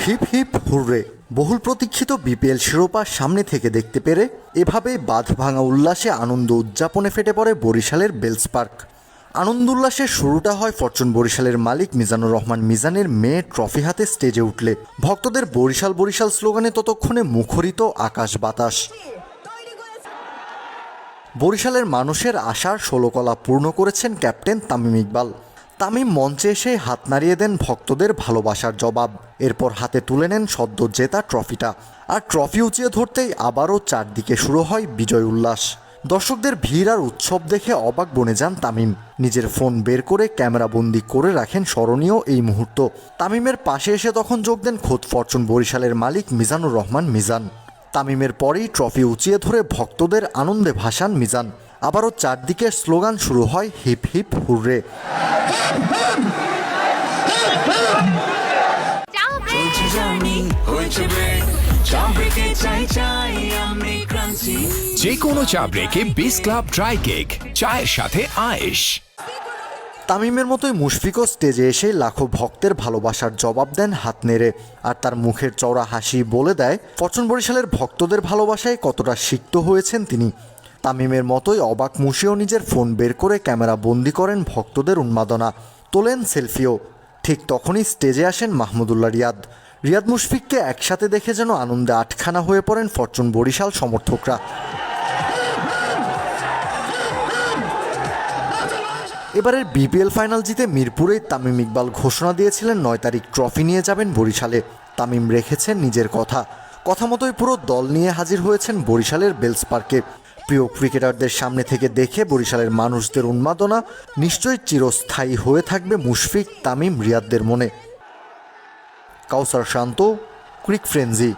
Hip hip hurray. বহুল প্রতীক্ষিত BPL শিরোপা সামনে থেকে দেখতে পেরে এভাবেই বাঁধ ভাঙা উল্লাসে আনন্দ উদযাপনে ফেটে পড়ে বরিশালের বেলস পার্ক। আনন্দ উল্লাসের শুরুটা হয় ফরচুন বরিশালের মালিক মিজানুর রহমান মিজানের মেয়ে ট্রফি হাতে স্টেজে উঠলে। ভক্তদের বরিশাল বরিশাল স্লোগানে ততক্ষণে মুখরিত আকাশ বাতাস। বরিশালের মানুষের আশার ষোলকলা পূর্ণ করেছেন ক্যাপ্টেন তামিম ইকবাল। তামিম মঞ্চে এসে হাত নাড়িয়ে দেন ভক্তদের ভালোবাসার জবাব। এরপর হাতে তুলে নেন সদ্য জেতা ট্রফিটা। আর ট্রফি উঁচিয়ে ধরতেই আবারও চারদিকে শুরু হয় বিজয় উল্লাস। দর্শকদের ভিড় আর উৎসব দেখে অবাক বনে যান তামিম। নিজের ফোন বের করে ক্যামেরাবন্দি করে রাখেন স্মরণীয় এই মুহূর্ত। তামিমের পাশে এসে তখন যোগ দেন খোদ ফরচুন বরিশালের মালিক মিজানুর রহমান মিজান। তামিমের পরেই ট্রফি উঁচিয়ে ধরে ভক্তদের আনন্দে ভাসান মিজান। আবারও চারদিকে স্লোগান শুরু হয় হিপ হিপ হুররে। যে কোনো চা ব্রেকে বিস ক্লাব ড্রাই কেক, চায়ের সাথে আয়েশ। তামিমের মতোই মুশফিকও স্টেজে এসে লাখো ভক্তের ভালোবাসার জবাব দেন হাত নেড়ে। আর তার মুখের চওড়া হাসি বলে দেয় ফরচুন বরিশালের ভক্তদের ভালোবাসায় কতটা সিক্ত হয়েছেন তিনি। তামিমের মতোই অবাক মুশিও নিজের ফোন বের করে ক্যামেরা বন্দি করেন ভক্তদের উন্মাদনা, তোলেন সেলফিও। ঠিক তখনই স্টেজে আসেন মাহমুদুল্লাহ রিয়াদ। রিয়াদ মুশফিককে একসাথে দেখে যেন আনন্দে আটখানা হয়ে পড়েন ফরচুন বরিশাল সমর্থকরা। এবারের বিপিএল ফাইনাল জিতে মিরপুরেই তামিম ইকবাল ঘোষণা দিয়েছিলেন ৯ তারিখ ট্রফি নিয়ে যাবেন বরিশালে। তামিম রেখেছেন নিজের কথা মতোই পুরো দল নিয়ে হাজির হয়েছেন বরিশালের বেলস পার্কে। প্রিয় ক্রিকেটারদের সামনে থেকে দেখে বরিশালের মানুষদের উন্মাদনা নিশ্চয়ই চিরস্থায়ী হয়ে থাকবে মুশফিক, তামিম, রিয়াদদের মনে। কাউসার শান্ত, ক্রিক ফ্রেন্জি।